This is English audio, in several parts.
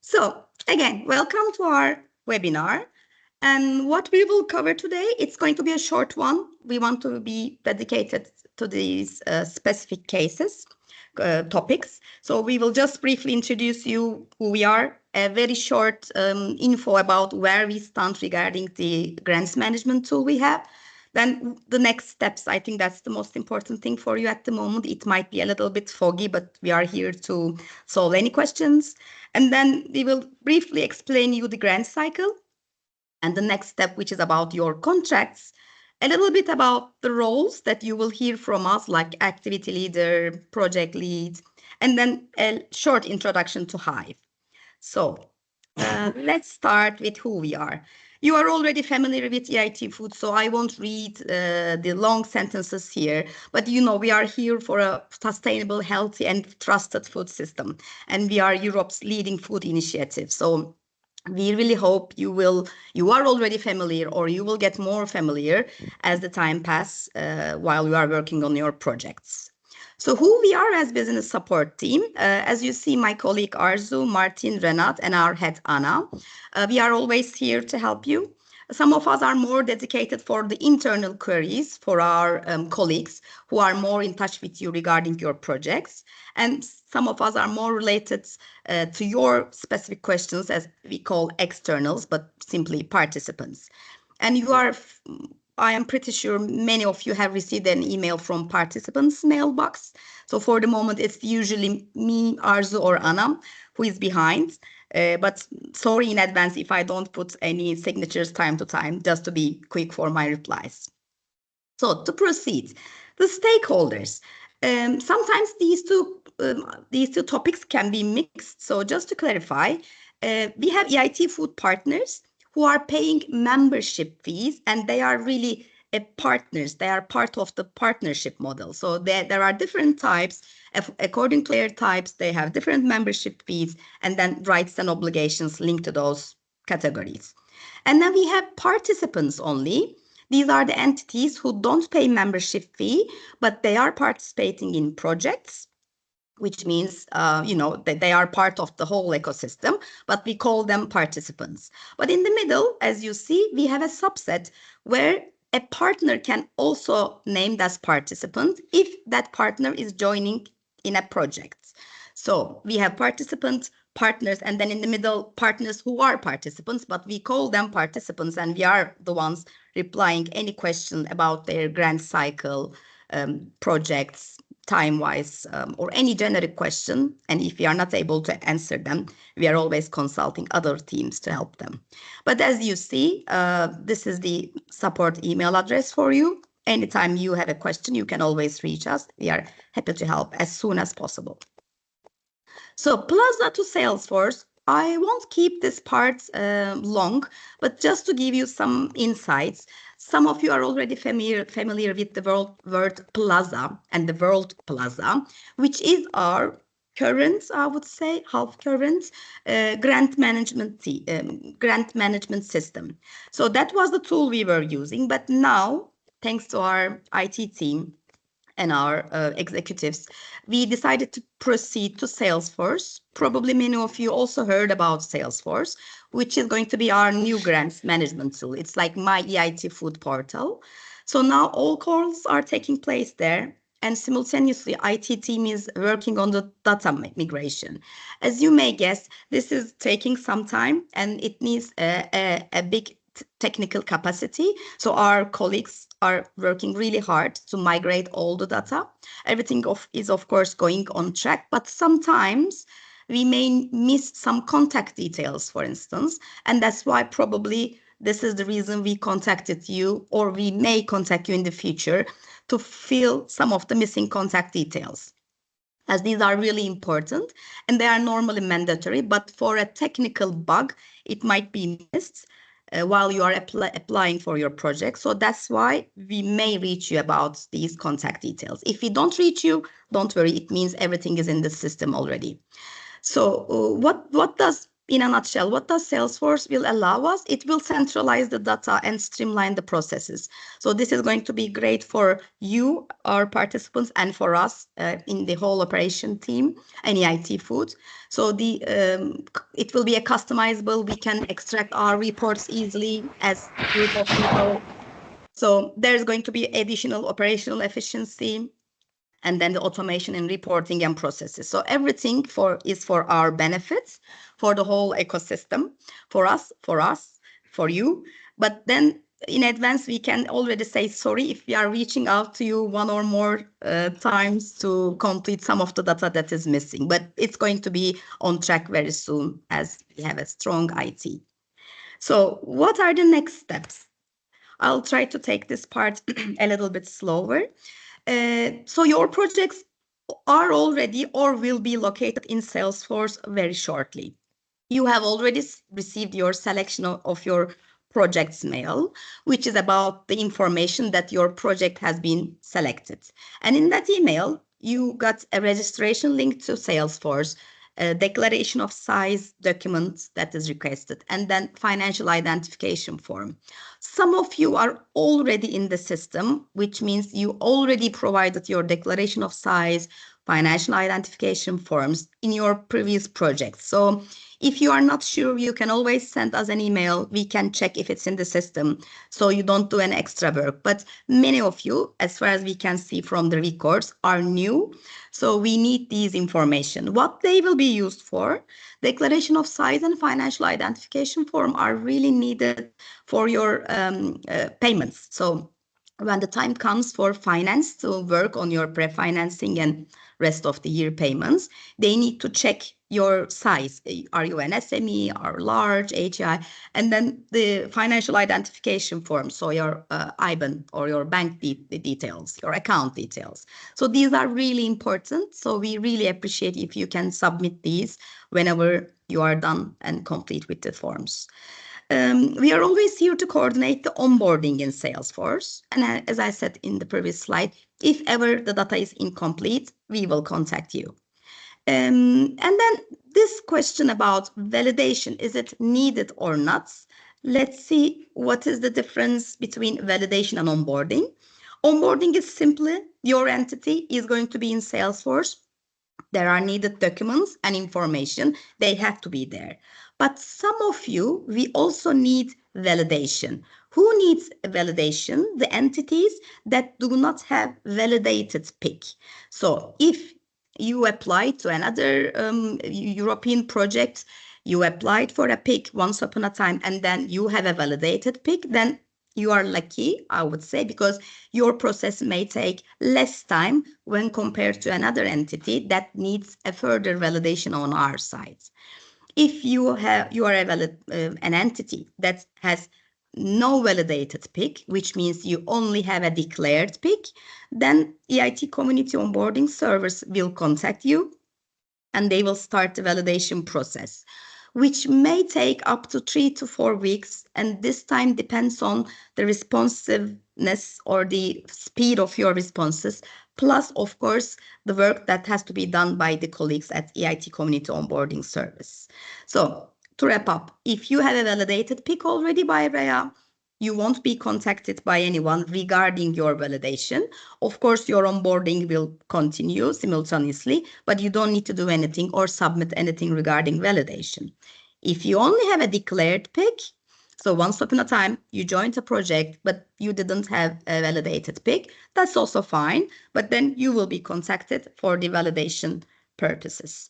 So again, welcome to our webinar. And what we will cover today, it's going to be a short one. We want to be dedicated to these specific cases, topics. So we will just briefly introduce you who we are, a very short info about where we stand regarding the grants management tool we have. Then the next steps, I think that's the most important thing for you at the moment. It might be a little bit foggy, but we are here to solve any questions. And then we will briefly explain you the grant cycle and the next step, which is about your contracts, a little bit about the roles that you will hear from us, like activity leader, project lead, and then a short introduction to Hive. So let's start with who we are. You are already familiar with EIT Food, so I won't read the long sentences here. But you know, we are here for a sustainable, healthy, and trusted food system. And we are Europe's leading food initiative. So we really hope you are already familiar or you will get more familiar as the time passes while you are working on your projects. So who we are as business support team, as you see, my colleague Arzu, Martin, Renat, and our head Anna, we are always here to help you. Some of us are more dedicated for the internal queries for our colleagues who are more in touch with you regarding your projects. And some of us are more related to your specific questions, as we call externals, but simply participants. And I am pretty sure many of you have received an email from participants' mailbox. So for the moment, it's usually me, Arzu, or Anna who is behind. But sorry in advance if I don't put any signatures time to time, just to be quick for my replies. So to proceed, the stakeholders. Sometimes these two topics can be mixed. So just to clarify, we have EIT food partners who are paying membership fees, and they are really partners. They are part of the partnership model. So there are different types. According to their types, they have different membership fees and then rights and obligations linked to those categories. And then we have participants only. These are the entities who don't pay membership fee, but they are participating in projects, which means, that they are part of the whole ecosystem, but we call them participants. But in the middle, as you see, we have a subset where a partner can also named as participant if that partner is joining in a project. So we have participant, partners, and then in the middle, partners who are participants, but we call them participants, and we are the ones replying any question about their grant cycle, projects, time-wise, or any generic question. And if we are not able to answer them, we are always consulting other teams to help them. But as you see, this is the support email address for you. Anytime you have a question, you can always reach us. We are happy to help as soon as possible. So Plaza to Salesforce, I won't keep this part long, but just to give you some insights, some of you are already familiar with the word Plaza and the World Plaza, which is our current, I would say, half current grant management system. So that was the tool we were using, but now, thanks to our IT team and our executives, we decided to proceed to Salesforce. Probably many of you also heard about Salesforce, which is going to be our new grants management tool. It's like my EIT food portal. So now all calls are taking place there. And simultaneously, IT team is working on the data migration. As you may guess, this is taking some time and it needs a big technical capacity. So our colleagues are working really hard to migrate all the data. Everything is of course going on track, but sometimes we may miss some contact details, for instance, and that's why probably this is the reason we contacted you, or we may contact you in the future to fill some of the missing contact details, as these are really important and they are normally mandatory, but for a technical bug, it might be missed while you are applying for your project. So that's why we may reach you about these contact details. If we don't reach you, don't worry. It means everything is in the system already. So what does in a nutshell, what does Salesforce will allow us? It will centralize the data and streamline the processes. So this is going to be great for you, our participants, and for us in the whole operation team and EIT Food. So it will be a customizable. We can extract our reports easily as a group of people. So there's going to be additional operational efficiency, and then the automation in reporting and processes. So everything is for our benefits, for the whole ecosystem, for us, for you. But then in advance, we can already say sorry if we are reaching out to you one or more times to complete some of the data that is missing. But it's going to be on track very soon as we have a strong IT. So what are the next steps? I'll try to take this part a little bit slower. So your projects are already or will be located in Salesforce very shortly. You have already received your selection of your projects mail, which is about the information that your project has been selected. And in that email, you got a registration link to Salesforce, a declaration of size document that is requested, and then financial identification form. Some of you are already in the system, which means you already provided your declaration of size, financial identification forms in your previous projects. So if you are not sure, you can always send us an email. We can check if it's in the system, so you don't do an extra work. But many of you, as far as we can see from the records, are new. So we need these information. What they will be used for, declaration of size and financial identification form are really needed for your payments. So when the time comes for finance to work on your pre-financing and rest of the year payments, they need to check your size. Are you an SME or large, HI? And then the financial identification form, so your IBAN or your bank details, your account details. So these are really important. So we really appreciate if you can submit these whenever you are done and complete with the forms. We are always here to coordinate the onboarding in Salesforce. And as I said in the previous slide, if ever the data is incomplete, we will contact you. And then this question about validation, is it needed or not? Let's see what is the difference between validation and onboarding. Onboarding is simply your entity is going to be in Salesforce. There are needed documents and information. They have to be there. But some of you, we also need validation. Who needs validation? The entities that do not have validated PIC. So if you apply to another European project, you applied for a PIC once upon a time, and then you have a validated PIC, then you are lucky, I would say, because your process may take less time when compared to another entity that needs a further validation on our side. If you are an entity that has no validated PIC, which means you only have a declared PIC, then EIT Community Onboarding Service will contact you and they will start the validation process, which may take up to 3 to 4 weeks. And this time depends on the responsiveness or the speed of your responses, plus, of course, the work that has to be done by the colleagues at EIT Community Onboarding Service. So to wrap up, if you have a validated PIC already by REA, you won't be contacted by anyone regarding your validation. Of course, your onboarding will continue simultaneously, but you don't need to do anything or submit anything regarding validation. If you only have a declared PIC, so once upon a time you joined a project, but you didn't have a validated PIC, that's also fine, but then you will be contacted for the validation purposes.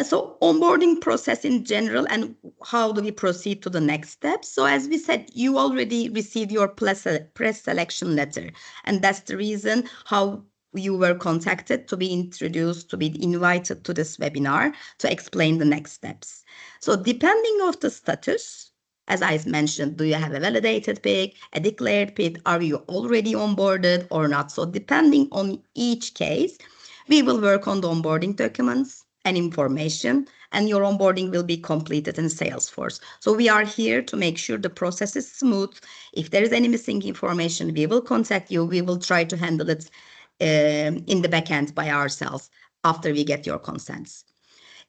So onboarding process in general, and how do we proceed to the next step? So as we said, you already received your press selection letter, and that's the reason how you were contacted to be introduced, to be invited to this webinar to explain the next steps. So depending on the status, as I mentioned, do you have a validated PIC, a declared PIC, are you already onboarded or not? So depending on each case, we will work on the onboarding documents and information, and your onboarding will be completed in Salesforce. So we are here to make sure the process is smooth. If there is any missing information, we will contact you. We will try to handle it in the backend by ourselves after we get your consents.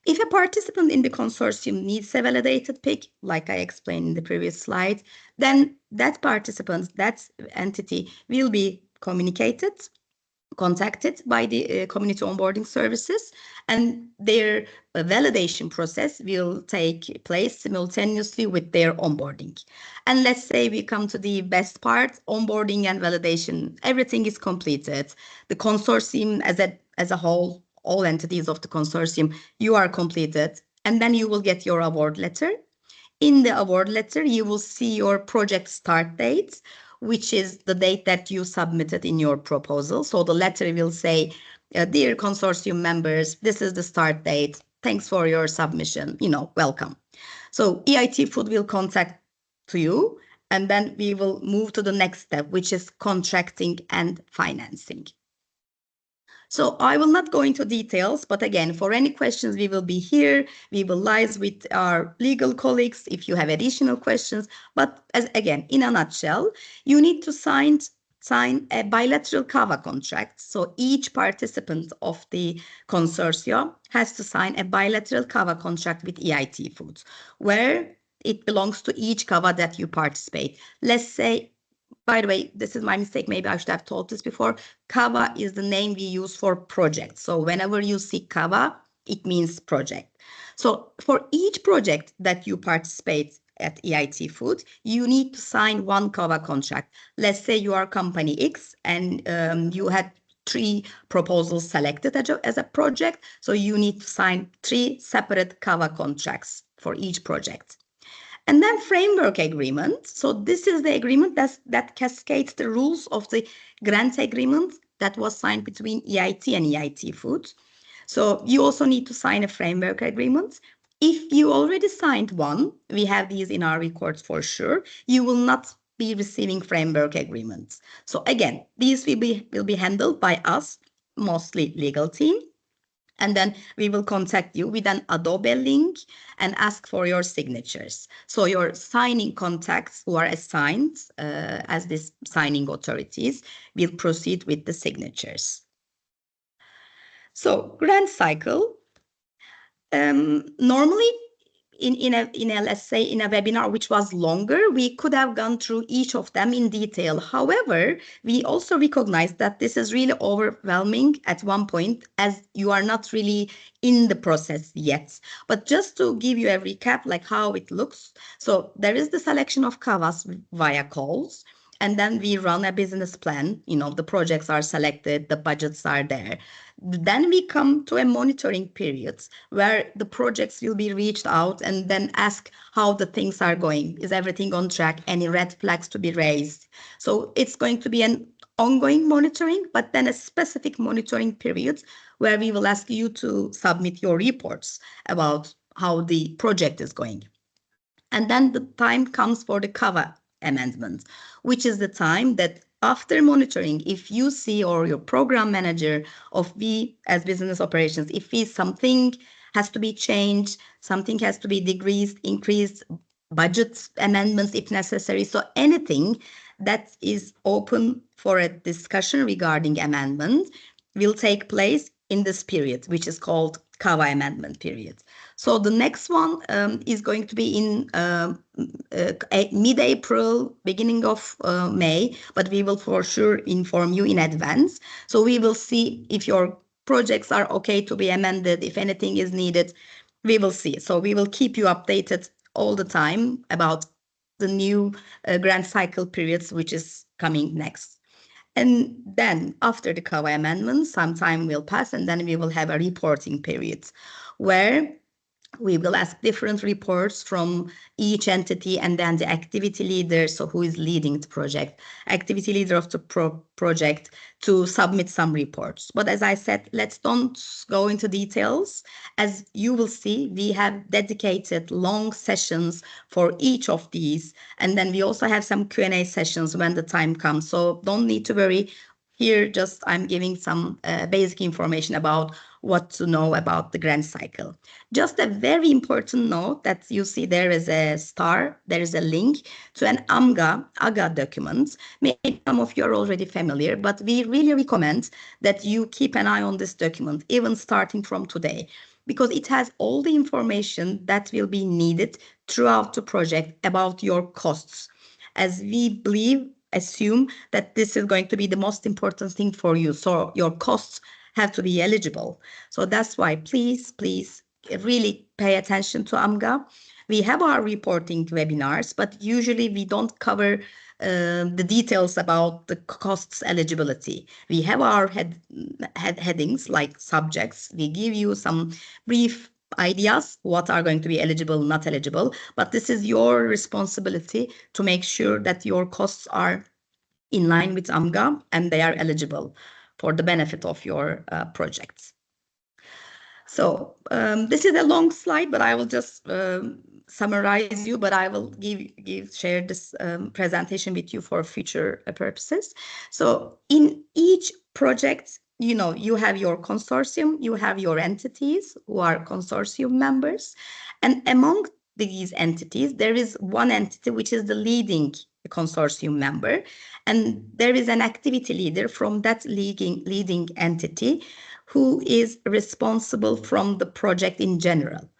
If a participant in the consortium needs a validated PIC, like I explained in the previous slide, then that participant, that entity will be contacted by the community onboarding services, and their validation process will take place simultaneously with their onboarding. And let's say we come to the best part, onboarding and validation. Everything is completed. The consortium as a whole, all entities of the consortium, you are completed, and then you will get your award letter. In the award letter, you will see your project start date, which is the date that you submitted in your proposal. So the letter will say, dear consortium members, this is the start date. Thanks for your submission. Welcome. So EIT Food will contact to you, and then we will move to the next step, which is contracting and financing. So I will not go into details, but again, for any questions, we will be here. We will liaise with our legal colleagues if you have additional questions. But again, in a nutshell, you need to sign a bilateral CAVA contract. So each participant of the consortium has to sign a bilateral CAVA contract with EIT Foods, where it belongs to each CAVA that you participate. Let's say, by the way, this is my mistake. Maybe I should have told this before. CAVA is the name we use for project. So whenever you see CAVA, it means project. So for each project that you participate at EIT Food, you need to sign one CAVA contract. Let's say you are company X and you had 3 proposals selected as a project. So you need to sign 3 separate CAVA contracts for each project. And then framework agreement. So this is the agreement that cascades the rules of the grant agreement that was signed between EIT and EIT Foods. So you also need to sign a framework agreement. If you already signed one, we have these in our records for sure, you will not be receiving framework agreements. So again, these will be handled by us, mostly legal team. And then we will contact you with an Adobe link and ask for your signatures. So your signing contacts who are assigned as these signing authorities will proceed with the signatures. So grant cycle. Normally, in a let's say in a webinar which was longer, we could have gone through each of them in detail. However, we also recognize that this is really overwhelming at one point, as you are not really in the process yet. But just to give you a recap, like how it looks. So there is the selection of CAVAs via calls. And then we run a business plan. The projects are selected, the budgets are there. Then we come to a monitoring period where the projects will be reached out and then ask how the things are going. Is everything on track? Any red flags to be raised? So it's going to be an ongoing monitoring, but then a specific monitoring period where we will ask you to submit your reports about how the project is going. And then the time comes for the CAVA amendment, which is the time that after monitoring, if you see, or your program manager of we as business operations, if something has to be changed, something has to be decreased, increased, budget amendments if necessary. So anything that is open for a discussion regarding amendment will take place in this period, which is called CAVA amendment period. So the next one is going to be in mid-April, beginning of May, but we will for sure inform you in advance. So we will see if your projects are okay to be amended, if anything is needed, we will see. So we will keep you updated all the time about the new grant cycle periods, which is coming next. And then after the CAVA amendment, some time will pass, and then we will have a reporting period where we will ask different reports from each entity, and then the activity leader, so who is leading the project, activity leader of the project, to submit some reports. But as I said, let's don't go into details. As you will see, we have dedicated long sessions for each of these. And then we also have some Q&A sessions when the time comes. So don't need to worry. Here, just I'm giving some basic information about what to know about the grant cycle. Just a very important note that you see there is a star, there is a link to an AGA document. Maybe some of you are already familiar, but we really recommend that you keep an eye on this document, even starting from today. because it has all the information that will be needed throughout the project about your costs, as we assume that this is going to be the most important thing for you. So your costs have to be eligible. So that's why please really pay attention to AMGA. We have our reporting webinars, but usually we don't cover the details about the costs eligibility. We have our headings like subjects. We give you some brief ideas what are going to be eligible, not eligible, but this is your responsibility to make sure that your costs are in line with AMGA and they are eligible for the benefit of your projects. So this is a long slide, but I will just summarize you, but I will share this presentation with you for future purposes. So in each project, you have your consortium, you have your entities who are consortium members, and among these entities, there is one entity which is the leading consortium member, and there is an activity leader from that leading entity who is responsible from the project in general.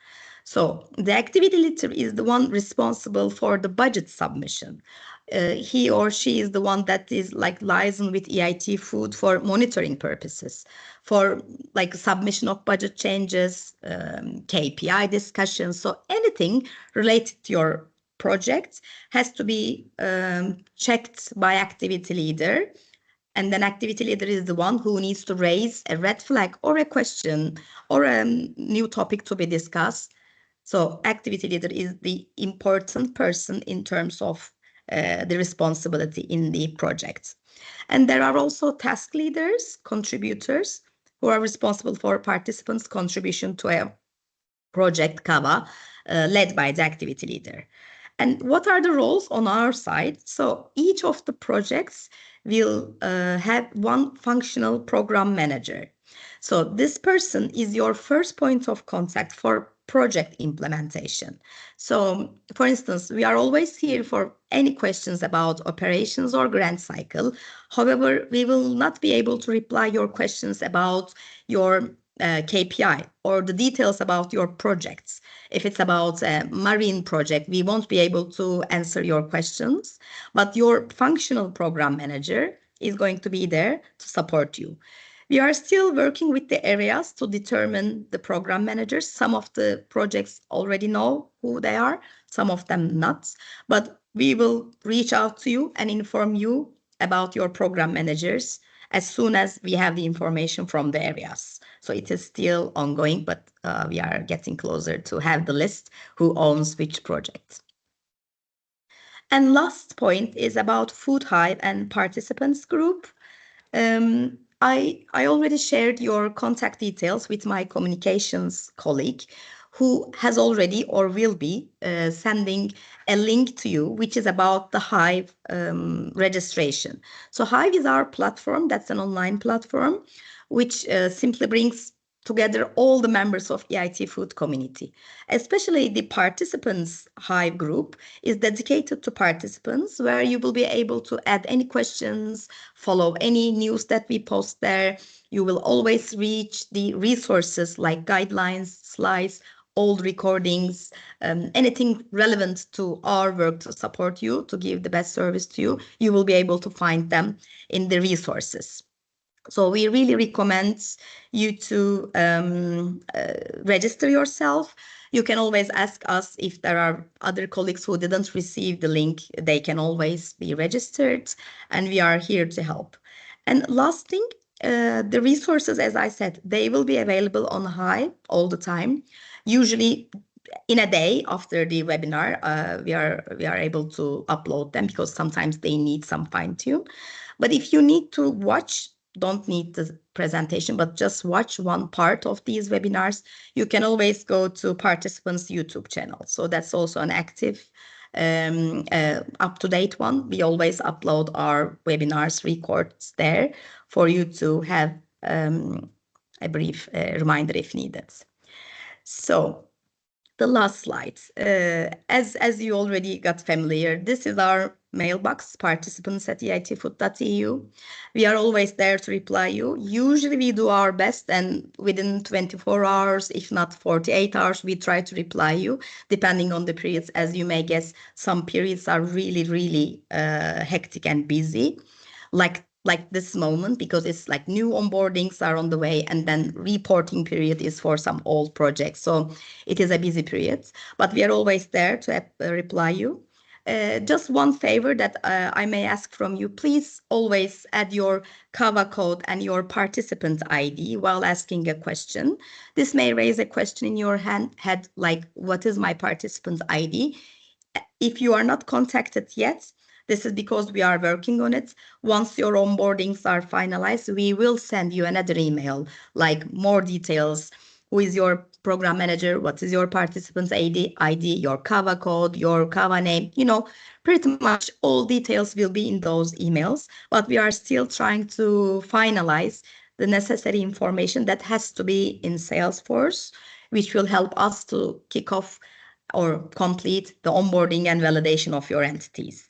So the activity leader is the one responsible for the budget submission. He or she is the one that is like liaison with EIT food for monitoring purposes, for like submission of budget changes, KPI discussions. So anything related to your project has to be checked by activity leader. And then activity leader is the one who needs to raise a red flag or a question or a new topic to be discussed. So activity leader is the important person in terms of the responsibility in the project. And there are also task leaders, contributors, who are responsible for participants' contribution to a project KAVA led by the activity leader. And what are the roles on our side? So each of the projects will have one functional program manager. So this person is your first point of contact for project implementation. So for instance, we are always here for any questions about operations or grant cycle. However, we will not be able to reply your questions about your KPI or the details about your projects. If it's about a marine project, we won't be able to answer your questions, but your functional program manager is going to be there to support you. We are still working with the areas to determine the program managers. Some of the projects already know who they are, some of them not, but we will reach out to you and inform you about your program managers as soon as we have the information from the areas. So it is still ongoing, but we are getting closer to have the list who owns which project. And last point is about Food Hive and participants group. I already shared your contact details with my communications colleague who has already or will be sending a link to you, which is about the Hive registration. So Hive is our platform. That's an online platform, which simply brings together all the members of EIT food community. Especially the participants Hive group is dedicated to participants, where you will be able to add any questions, follow any news that we post there. You will always reach the resources like guidelines, slides, old recordings, anything relevant to our work to support you, to give the best service to you. You will be able to find them in the resources. So we really recommend you to register yourself. You can always ask us if there are other colleagues who didn't receive the link. They can always be registered, and we are here to help. And last thing, the resources, as I said, they will be available on Hive all the time. Usually in a day after the webinar, we are able to upload them because sometimes they need some fine tune. But if you need to watch, don't need the presentation, but just watch one part of these webinars, you can always go to participants' YouTube channel. So that's also an active, up-to-date one. We always upload our webinars records there for you to have a brief reminder if needed. So the last slide, as you already got familiar, this is our mailbox, participants@eitfood.eu. We are always there to reply you. Usually we do our best, and within 24 hours, if not 48 hours, we try to reply you, depending on the periods. As you may guess, some periods are really, really hectic and busy, like this moment, because it's like new onboardings are on the way, and then reporting period is for some old projects. So it is a busy period, but we are always there to reply you. Just one favor that I may ask from you, please always add your Kava code and your participant ID while asking a question. This may raise a question in your head, like, what is my participant ID? If you are not contacted yet, this is because we are working on it. Once your onboardings are finalized, we will send you another email, like more details. Who is your program manager? What is your participant's ID, your Kava code, your Kava name? Pretty much all details will be in those emails, but we are still trying to finalize the necessary information that has to be in Salesforce, which will help us to kick off or complete the onboarding and validation of your entities.